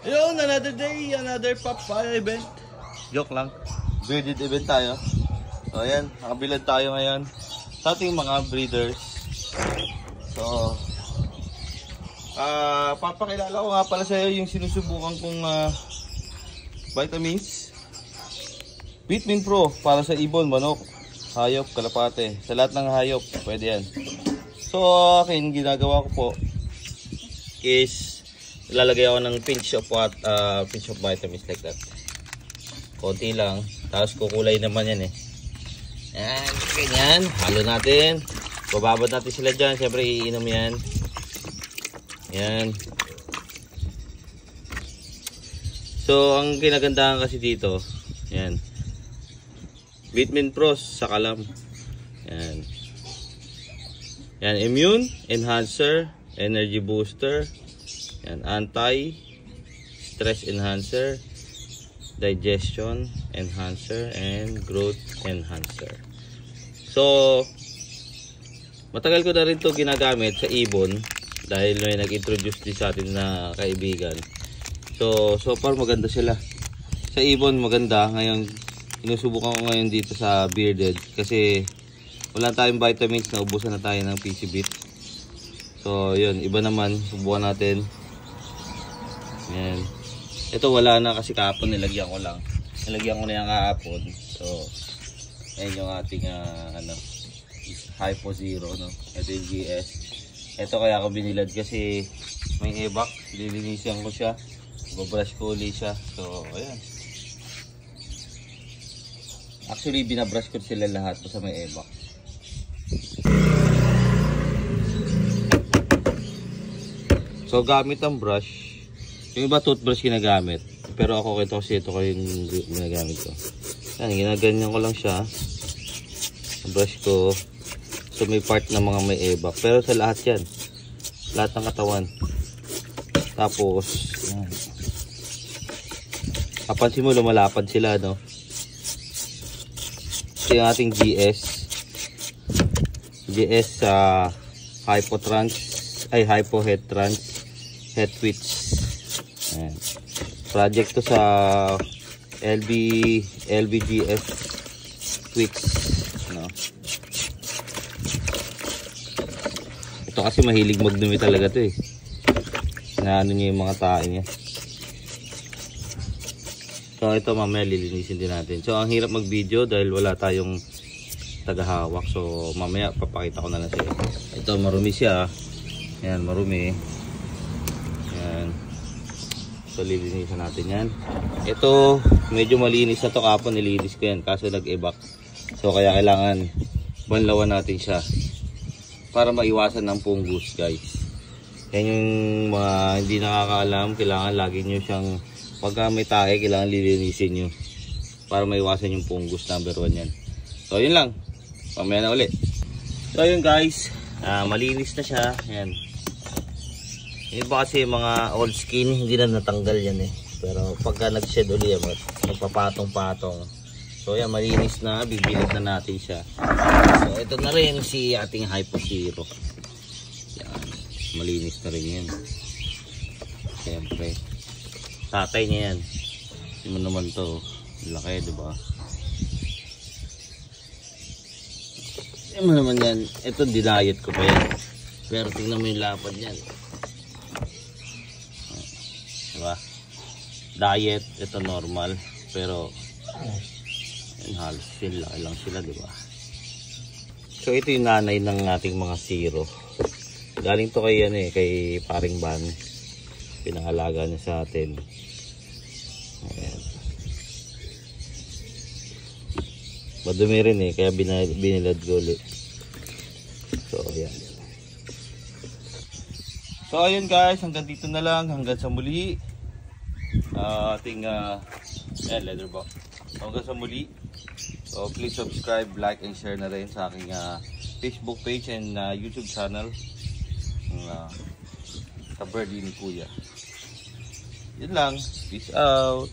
Ayun, another day, another papaya event. Joke lang. Bearded event tayo. So ayan, nakabilad tayo ngayon sa ating mga breeders. So papakilala ko nga pala sa iyo yung sinusubukan kong vitamins. Vitamin Pro para sa ibon, manok, hayop, kalapate. Sa lahat ng hayop, pwede yan. So akin, ginagawa ko po is ilalagay ako ng pinch of vitamins like that. Konti lang. Tapos kukulay naman yan eh. Yan, ganyan. Halo natin. Bababad natin sila dyan. Siyempre iinom yan. Yan. So ang kinagandahan kasi dito, yan, Vitamin Pro sa kalam. Yan. Yan, immune enhancer, energy booster, yan, anti-stress enhancer, digestion enhancer, and growth enhancer. So, matagal ko na rin ito ginagamit sa ibon dahil may nag-introduce din sa atin na kaibigan. So far maganda sila. Sa ibon maganda. Ngayon, inusubukan ko ngayon dito sa bearded kasi wala tayong vitamins, na ubusan na tayo ng PC Bit. So yun, iba naman, subukan natin. Yan. Ito wala na kasi kahapon nilagyan ko lang. Nilagyan ko na yan kahapon. So ayan yung ating Hypo Zero, no? Ito yung GS. Ito kaya ako binilad kasi may ebak. Lilinisan ko siya. Babrush ko ulit siya. So ayan. Actually binabrush ko sila lahat sa may ebak. So gamit ang brush. Yung iba toothbrush ginagamit. Pero ako kasi ito ko yung ginagamit ko. Yan, ginaganyan ko lang siya. Brush ko. So may part na mga may ebak. Pero sa lahat yan. Lahat ng katawan. Tapos yan. Kapansin mo lumalapad sila, no? Ito yung ating GS sa Hypo Head Trans Head Twitch. Ayan. Project to sa LBGS Twitch, no? Ito kasi mahilig magdumi talaga to eh. Inaano niya yung mga tae niya. So ito mamaya lilinisin din natin. So ang hirap mag video dahil wala tayong tagahawak. So mamaya papakita ko na lang sa iyo. Ito marumi siya. Yan, marumi. Yan. So lilinisin natin yan. Ito medyo malinis na to, kapon nilinis ko yan kaso nag-ebak. So kaya kailangan banlawan natin siya para maiwasan ng fungus, guys. Yan yung mga hindi nakakaalam, kailangan lagi nyo siyang, pagka may tae, kailangan lilinisin nyo para maiwasan yung fungus. Number 1 yan. So yun lang, mamaya na ulit. So yun guys, malinis na siya. Yan. Yung iba kasi mga old skin, hindi na natanggal yan eh. Pero pagka nag-shed ulit yan, magpapatong-patong. So yan, malinis na, bibilid na natin siya. So ito na rin si ating Hypo Zero. Yan, malinis na rin yan. Siyempre tatay niya yan. Hindi mo naman to laki, diba? Hindi mo naman yan. Ito dinayet ko pa yan. Pero tingnan mo yung lapad yan, diba? Diet, ito normal. Pero yan, halos laki lang sila, diba? So ito yung nanay ng ating mga zero. Galing to kay kay paring Ban. Pinangalaga niya sa atin. Ayan. Madumi rin eh, kaya binilad ko ulit. So ayan. So ayun guys, hanggang dito na lang. Hanggang sa muli. Ating leather box. Hanggang sa muli. So please subscribe, like, and share na rin sa aking Facebook page and YouTube channel. Sa Birdie ni Kuya. Yun lang. Peace out.